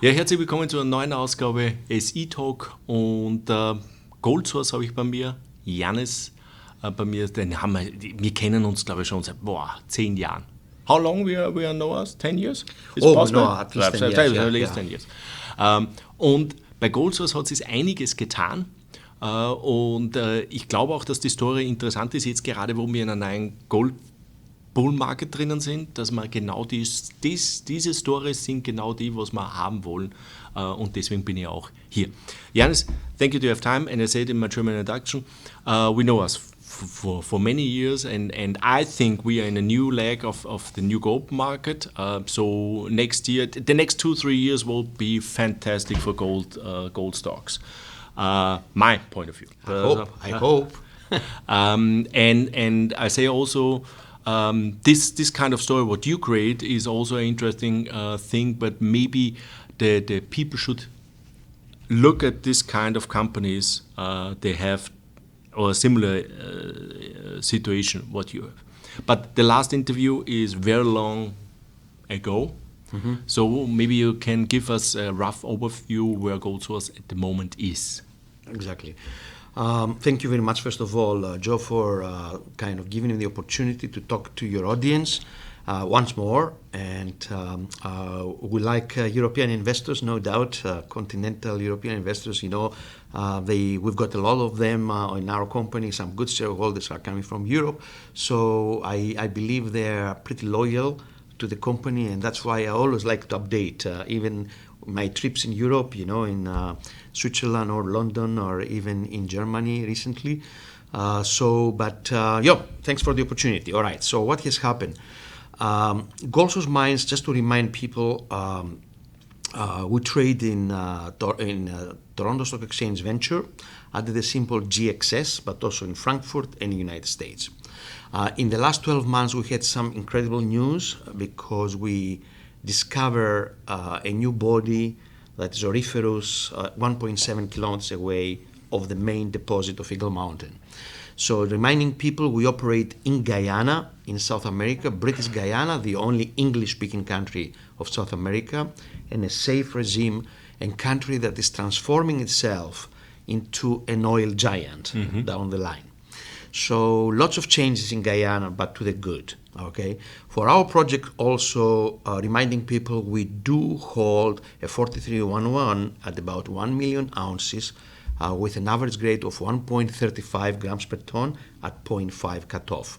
Ja, herzlich willkommen zu einer neuen Ausgabe SI Talk und Goldsource habe ich bei mir, Yannis bei mir, wir kennen uns glaube ich schon seit 10 Jahren. How long we are know us? 10 years? It's possible? No, at least 10 years. Und bei Goldsource hat sich einiges getan. Und ich glaube auch, dass die Story interessant ist, jetzt gerade, wo wir in einer neuen Bull-Market drinnen sind, dass wir genau diese Stories sind genau die, was wir haben wollen. Und deswegen bin ich auch hier. Yannis, thank you to have time. And I said in my German introduction, we know us for many years, and I think we are in a new leg of the new gold market. So next year, the next 2-3 years will be fantastic for gold stocks. My point of view. I hope. And I say also, this kind of story, what you create, is also an interesting thing, but maybe the people should look at this kind of companies they have, or a similar situation what you have. But the last interview is very long ago, so maybe you can give us a rough overview where Goldsource at the moment is. Exactly. Thank you very much, first of all, Joe, for kind of giving me the opportunity to talk to your audience once more. And we like European investors, no doubt, continental European investors. You know, we've got a lot of them in our company. Some good shareholders are coming from Europe. So I believe they're pretty loyal to the company, and that's why I always like to update, even my trips in Europe, you know, in Switzerland or London or even in Germany recently. Thanks for the opportunity. All right, so what has happened? Goldsource Mines, just to remind people, we trade in Toronto Stock Exchange Venture under the symbol GXS, but also in Frankfurt and the United States. In the last 12 months, we had some incredible news because we discovered a new body that is auriferous 1.7 kilometers away of the main deposit of Eagle Mountain. So reminding people, we operate in Guyana, in South America, British Guyana, the only English-speaking country of South America, and a safe regime and country that is transforming itself into an oil giant down the line. So lots of changes in Guyana, but to the good. Okay. For our project, also reminding people, we do hold a 4311 at about 1 million ounces with an average grade of 1.35 grams per ton at 0.5 cutoff.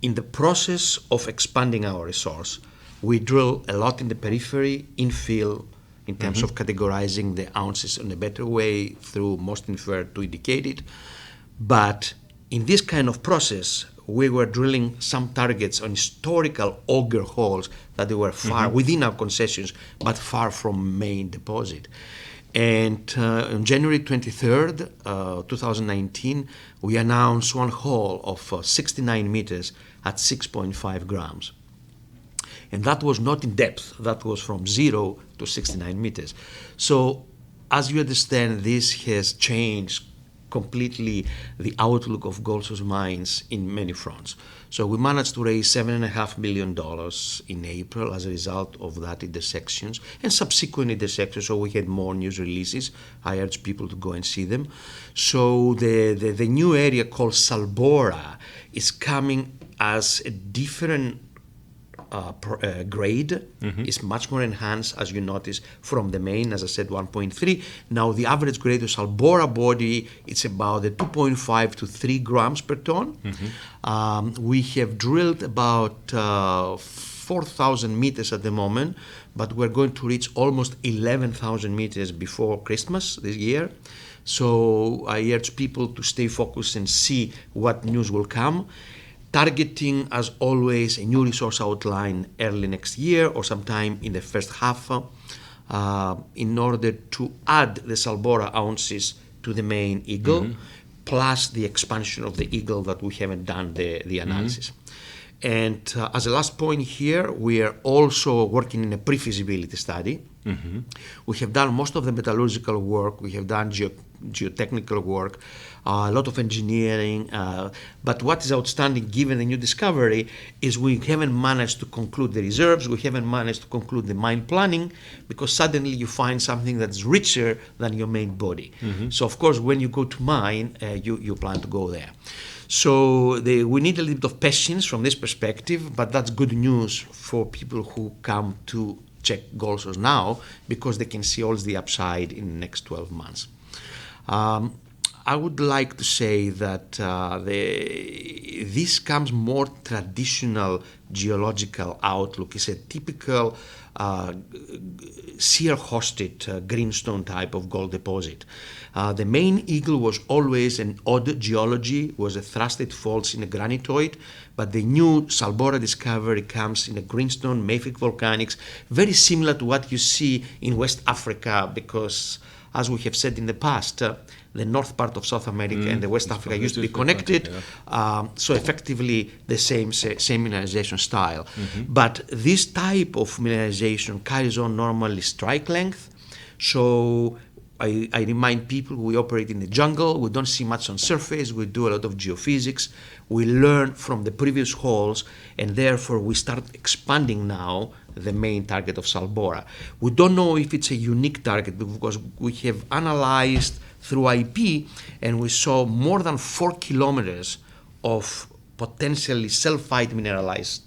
In the process of expanding our resource, we drill a lot in the periphery, infill, in terms of categorizing the ounces in a better way through most inferred to indicated. But in this kind of process, we were drilling some targets on historical auger holes that they were far within our concessions, but far from main deposit. And on January 23rd, 2019, we announced one hole of 69 meters at 6.5 grams. And that was not in depth, that was from 0 to 69 meters. So, as you understand, this has changed completely the outlook of Goldsource Mines in many fronts. So we managed to raise $7.5 million in April as a result of that intersections and subsequent intersections. So we had more news releases. I urge people to go and see them. So the new area called Salbora is coming as a different grade. Is much more enhanced, as you notice, from the main, as I said, 1.3. Now the average grade of Salbora body, it's about 2.5 to 3 grams per ton. We have drilled about 4,000 meters at the moment, but we're going to reach almost 11,000 meters before Christmas this year. So I urge people to stay focused and see what news will come. Targeting, as always, a new resource outline early next year or sometime in the first half in order to add the Salbora ounces to the main Eagle, plus the expansion of the Eagle that we haven't done the analysis. And as a last point here, we are also working in a pre-feasibility study. We have done most of the metallurgical work. We have done geotechnical work, a lot of engineering. But what is outstanding, given the new discovery, is we haven't managed to conclude the reserves, we haven't managed to conclude the mine planning, because suddenly you find something that's richer than your main body. So of course, when you go to mine, you plan to go there. So we need a little bit of patience from this perspective, but that's good news for people who come to check Goldsource now, because they can see all the upside in the next 12 months. I would like to say that this comes more traditional geological outlook. It's a typical shear-hosted greenstone type of gold deposit. The main eagle was always an odd geology, was a thrusted faults in a granitoid, but the new Salbora discovery comes in a greenstone, mafic volcanics, very similar to what you see in West Africa, because as we have said in the past, the north part of South America and the West Africa used to be connected, so effectively the same mineralization style. But this type of mineralization carries on normally strike length, so I remind people we operate in the jungle, we don't see much on surface, we do a lot of geophysics, we learn from the previous holes, and therefore we start expanding now the main target of Salbora. We don't know if it's a unique target because we have analyzed through IP and we saw more than 4 kilometers of potentially sulfide mineralized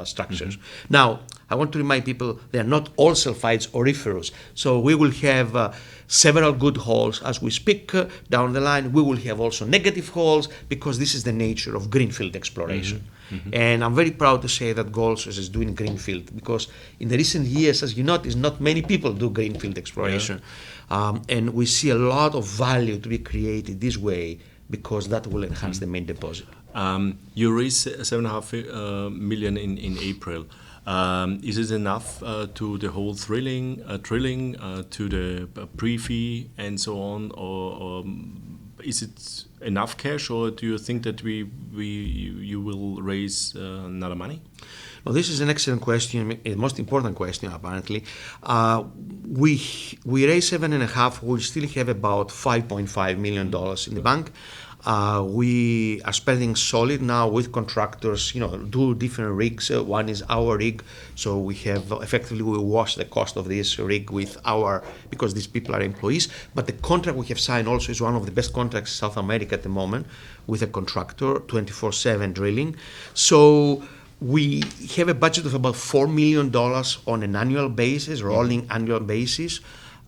structures. Now, I want to remind people they are not all sulfides auriferous. So we will have several good holes as we speak down the line. We will have also negative holes because this is the nature of greenfield exploration. And I'm very proud to say that Goldsource is doing greenfield because in the recent years, as you notice, not many people do greenfield exploration. And we see a lot of value to be created this way because that will enhance the main deposit. You raised 7.5 million in April. Is it enough to the whole drilling, to the pre-fee and so on, or is it enough cash, or do you think that you will raise another money? Well, this is an excellent question, the most important question apparently. We raised 7.5. We still have about $5.5 million in the bank. We are spending solid now with contractors, do different rigs. One is our rig, so we have effectively we wash the cost of this rig with because these people are employees. But the contract we have signed also is one of the best contracts in South America at the moment with a contractor, 24/7 drilling. So we have a budget of about $4 million on an annual basis, rolling annual basis.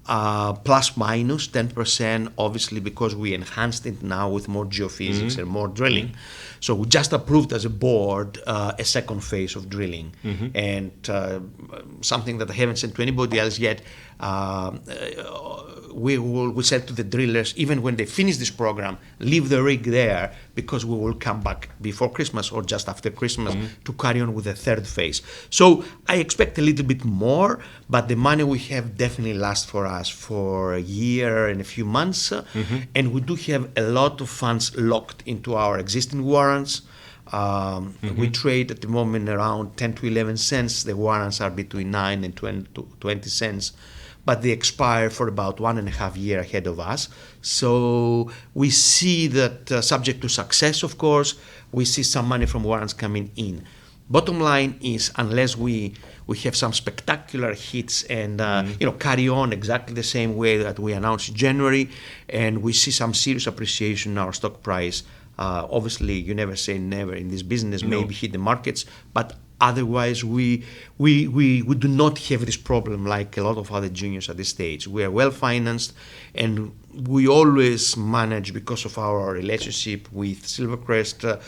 Plus minus 10%, obviously, because we enhanced it now with more geophysics and more drilling. So we just approved as a board a second phase of drilling. And something that I haven't said to anybody else yet, we said to the drillers, even when they finish this program, leave the rig there because we will come back before Christmas or just after Christmas to carry on with the third phase. So I expect a little bit more, but the money we have definitely lasts for us for a year and a few months. And we do have a lot of funds locked into our existing warrants. We trade at the moment around 10 to 11 cents. The warrants are between 9 and 20 cents. But they expire for about 1.5 years ahead of us. So we see that subject to success, of course, we see some money from warrants coming in. Bottom line is, unless we have some spectacular hits and carry on exactly the same way that we announced in January, and we see some serious appreciation in our stock price, obviously you never say never in this business, maybe hit the markets, but otherwise, we do not have this problem like a lot of other juniors at this stage. We are well financed, and we always manage because of our relationship with Silvercrest,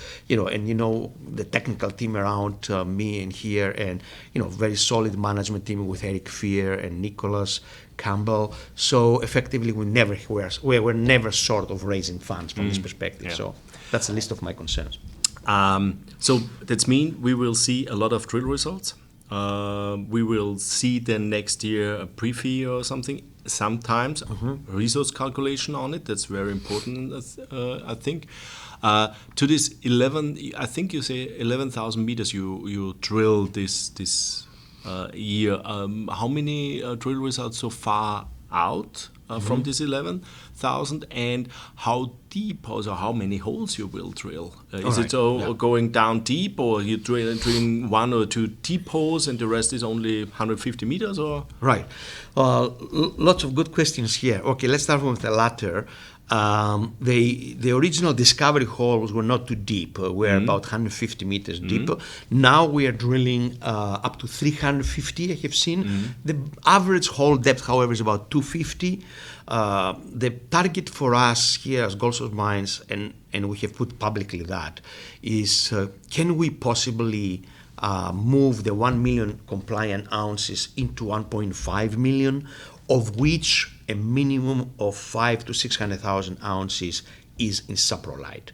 the technical team around me and here, and very solid management team with Eric Fear and Nicholas Campbell. So effectively, we were never short of raising funds from this perspective. Yeah. So that's a list of my concerns. So that means we will see a lot of drill results. We will see then next year a pre-fee or something. Sometimes resource calculation on it. That's very important, I think. To this 11, I think you say 11,000 meters you drill this year. How many drill results so far out from this 11,000, and how deep, also how many holes you will drill. Is it going down deep, or you drilling 1 or 2 deep holes and the rest is only 150 meters? Or Right. Lots of good questions here. Okay, let's start with the latter. The original discovery holes were not too deep. We're about 150 meters deep. Now we are drilling up to 350, I have seen. The average hole depth, however, is about 250. The target for us here as Goldsource Mines, and we have put publicly that, is can we possibly move the 1 million compliant ounces into 1.5 million, of which a minimum of 500,000 to 600,000 ounces is in saprolite.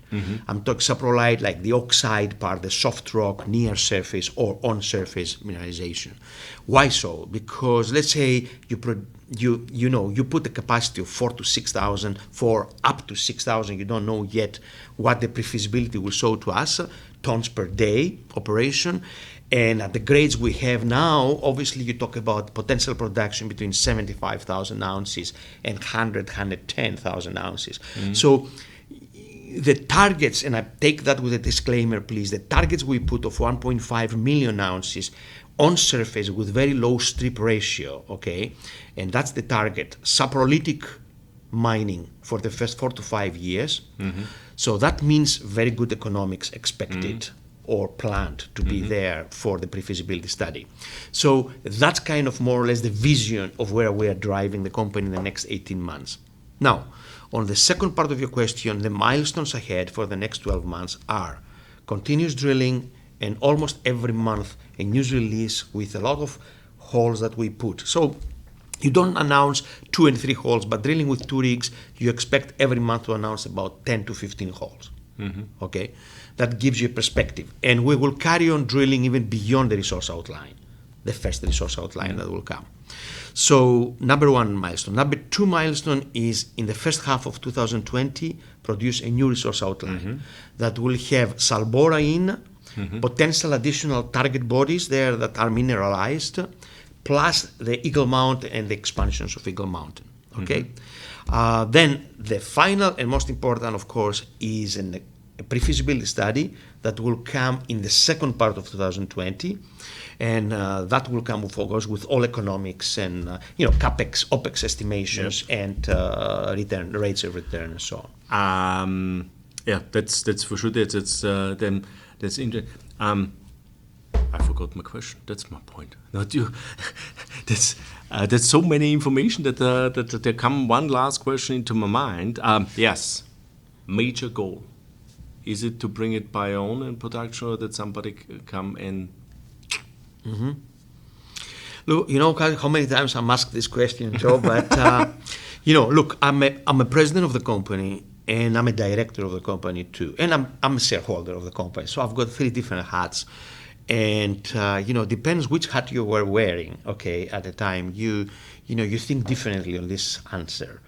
I'm talking saprolite like the oxide part, the soft rock near surface or on surface mineralization. Why so? Because let's say you put a capacity of 4,000 to 6,000 for up to 6,000. You don't know yet what the pre-feasibility will show to us, tons per day operation. And at the grades we have now, obviously you talk about potential production between 75,000 ounces and 110,000 ounces. So the targets, and I take that with a disclaimer, please, the targets we put of 1.5 million ounces on surface with very low strip ratio, okay, and that's the target, saprolitic mining for the first 4 to 5 years. So that means very good economics expected or planned to be there for the pre-feasibility study. So that's kind of more or less the vision of where we are driving the company in the next 18 months. Now, on the second part of your question, the milestones ahead for the next 12 months are continuous drilling, and almost every month a news release with a lot of holes that we put. So you don't announce 2 and 3 holes, but drilling with 2 rigs, you expect every month to announce about 10 to 15 holes. Okay, that gives you a perspective. And we will carry on drilling even beyond the resource outline, the first resource outline that will come. So number 1 milestone. Number 2 milestone is in the first half of 2020, produce a new resource outline that will have Salbora in, potential additional target bodies there that are mineralized, plus the Eagle Mountain and the expansions of Eagle Mountain. Okay. Then the final and most important, of course, is a pre-feasibility study that will come in the second part of 2020, and that will come, of course, with all economics and capex, opex estimations and return rates of return and so on. Yeah, that's for sure. That's interesting. I forgot my question. That's my point. Not you. That's so many information that there come one last question into my mind. Yes, major goal. Is it to bring it by own in production, or that somebody come and? Look, how many times I'm asked this question, Joe. But look, I'm a president of the company, and I'm a director of the company too, and I'm a shareholder of the company. So I've got 3 different hats. And depends which hat you were wearing. Okay, at the time you think differently on this answer.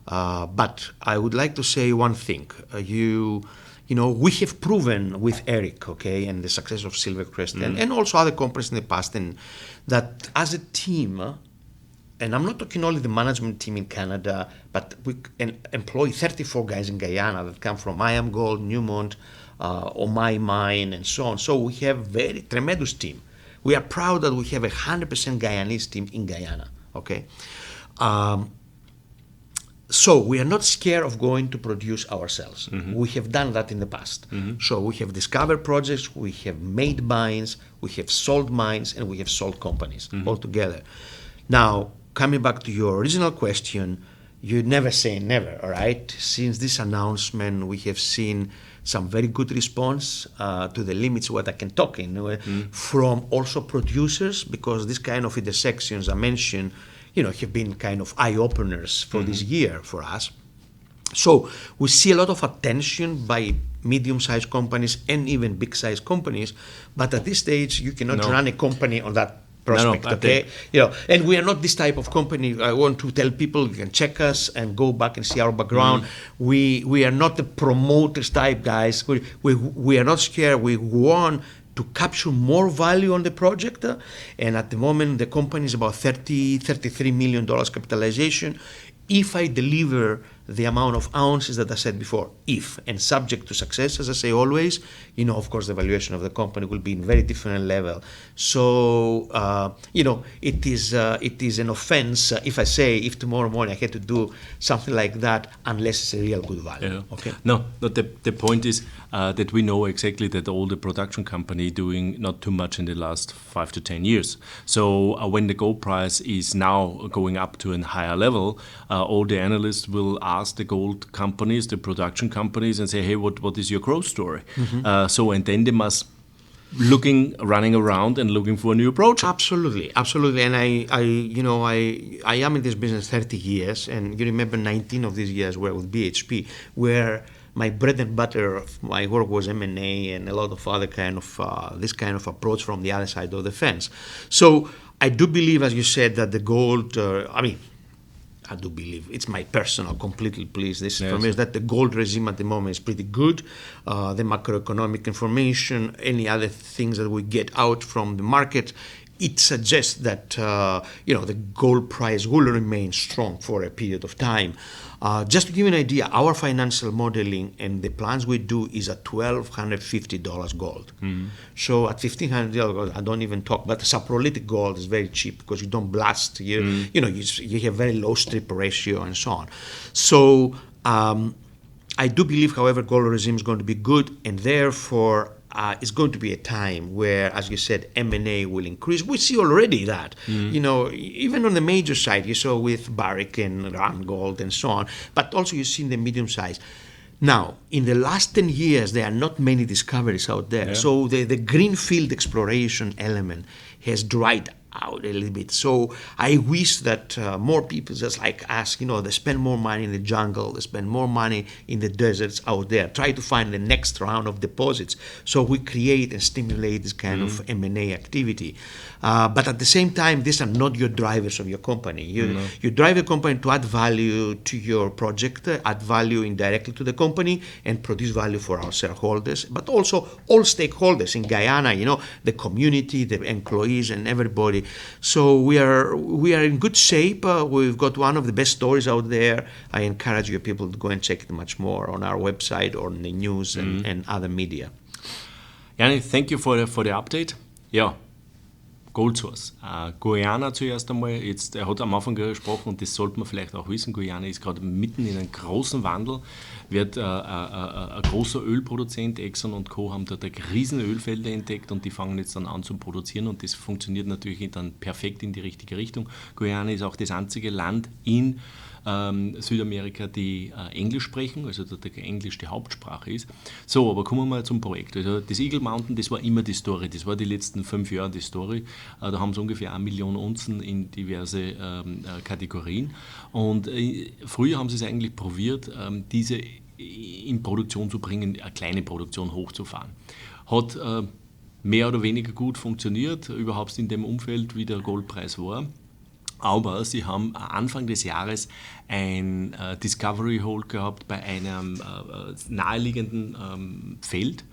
But I would like to say one thing. We have proven with Eric, okay, and the success of Silvercrest and also other companies in the past, and that as a team, and I'm not talking only the management team in Canada, but we employ 34 guys in Guyana that come from IAMGOLD, Newmont, Omai Mine, and so on. So we have very tremendous team. We are proud that we have 100% Guyanese team in Guyana. Okay, so we are not scared of going to produce ourselves. We have done that in the past. So we have discovered projects, we have made mines, we have sold mines, and we have sold companies all together. Now, coming back to your original question, you never say never. All right. Since this announcement, we have seen some very good response to the limits what I can talk in from also producers, because this kind of intersections I mentioned, have been kind of eye-openers for this year for us. So we see a lot of attention by medium-sized companies and even big-sized companies, but at this stage you cannot run a company on that prospect, okay? And we are not this type of company. I want to tell people, you can check us and go back and see our background. We are not the promoters type guys. We are not scared. We want to capture more value on the project. And at the moment, the company is about $33 million capitalization. if I deliver the amount of ounces that I said before, if, and subject to success, as I say always, of course, the valuation of the company will be in very different level. So, it is an offense if I say, if tomorrow morning I had to do something like that, unless it's a real good value. Yeah. Okay. No, the point is that we know exactly that all the production company doing not too much in the last 5 to 10 years. So when the gold price is now going up to a higher level, all the analysts will ask the gold companies, the production companies, and say, hey, what is your growth story? And then they must running around and looking for a new project. Absolutely. And I am in this business 30 years, and you remember 19 of these years were with BHP, where my bread and butter of my work was M&A and a lot of other this kind of approach from the other side of the fence. So I do believe, as you said, that the gold, I do believe, it's my personal, completely pleased. This for me is that the gold regime at the moment is pretty good. The macroeconomic information, any other things that we get out from the market, it suggests that the gold price will remain strong for a period of time. Just to give you an idea, our financial modeling and the plans we do is at $1,250 gold. So at $1,500 gold, I don't even talk. But saprolitic gold is very cheap because you don't blast. You have very low strip ratio and so on. So I do believe, however, gold regime is going to be good, and therefore it's going to be a time where, as you said, M&A will increase. We see already that, even on the major side, you saw with Barrick and Randgold and so on, but also you see in the medium size. Now, in the last 10 years, there are not many discoveries out there. Yeah. So the greenfield exploration element has dried out a little bit. So I wish that more people just like us, they spend more money in the jungle, they spend more money in the deserts out there, try to find the next round of deposits. So we create and stimulate this kind of M&A activity. But at the same time, these are not your drivers of your company. You drive a company to add value to your project, add value indirectly to the company, and produce value for our shareholders, but also all stakeholders in Guyana, the community, the employees, and everybody. So we are in good shape. We've got one of the best stories out there. I encourage you people to go and check it much more on our website or in the news and other media. Yannis, thank you for the update. Ja, Goldsource. Guyana zuerst einmal, er hat am Anfang gesprochen und das sollte man vielleicht auch wissen, Guyana ist gerade mitten in einem großen Wandel, wird ein großer Ölproduzent, Exxon und Co. haben dort riesen Ölfelder entdeckt und die fangen jetzt dann an zu produzieren und das funktioniert natürlich dann perfekt in die richtige Richtung. Guyana ist auch das einzige Land in Südamerika, die Englisch sprechen, also dort Englisch die Hauptsprache ist. So, aber kommen wir mal zum Projekt. Also das Eagle Mountain, das war immer die Story, das war die letzten 5 Jahre die Story. Da haben sie ungefähr 1 Million Unzen in diverse Kategorien und früher haben sie es eigentlich probiert, diese in Produktion zu bringen, eine kleine Produktion hochzufahren. Hat mehr oder weniger gut funktioniert, überhaupt in dem Umfeld, wie der Goldpreis war. Aber sie haben Anfang des Jahres ein Discovery Hole gehabt bei einem naheliegenden Feld.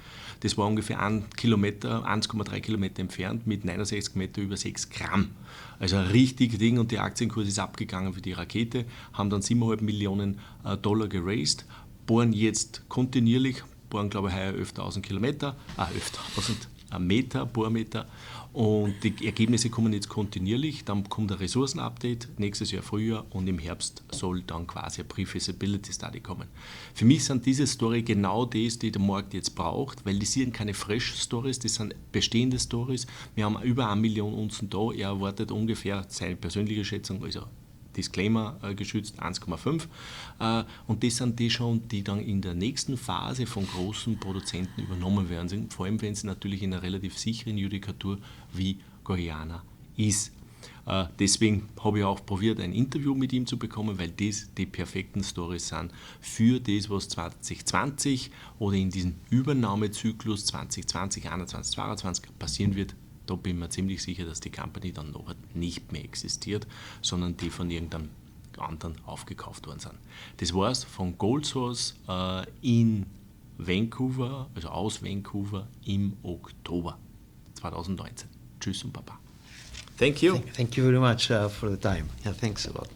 Das war ungefähr 1,3 Kilometer entfernt mit 69 Meter über 6 Gramm. Also ein richtiges Ding und der Aktienkurs ist abgegangen für die Rakete, haben dann 7,5 Millionen Dollar geraced, bohren jetzt kontinuierlich, bohren glaube ich heuer 11.000 Kilometer, 11.000 Meter, Bohrmeter. Und die Ergebnisse kommen jetzt kontinuierlich, dann kommt ein Ressourcenupdate nächstes Jahr Frühjahr und im Herbst soll dann quasi eine Pre-Feasibility Study kommen. Für mich sind diese Story genau das, die der Markt jetzt braucht, weil das sind keine Fresh-Stories, das sind bestehende Stories. Wir haben über 1 Million Unzen da, er erwartet ungefähr seine persönliche Schätzung, also Disclaimer geschützt, 1,5. Und das sind die schon, die dann in der nächsten Phase von großen Produzenten übernommen werden, vor allem wenn sie natürlich in einer relativ sicheren Judikatur wie Guyana ist. Deswegen habe ich auch probiert, ein Interview mit ihm zu bekommen, weil das die perfekten Stories sind für das, was 2020 oder in diesem Übernahmezyklus 2020, 2021, 2022 passieren wird. Da bin ich mir ziemlich sicher, dass die Company dann noch nicht mehr existiert, sondern die von irgendeinem anderen aufgekauft worden sind. Das war's von Goldsource in Vancouver, also aus Vancouver im Oktober 2019. Tschüss und Baba. Thank you. Thank you very much for the time. Yeah, thanks a lot.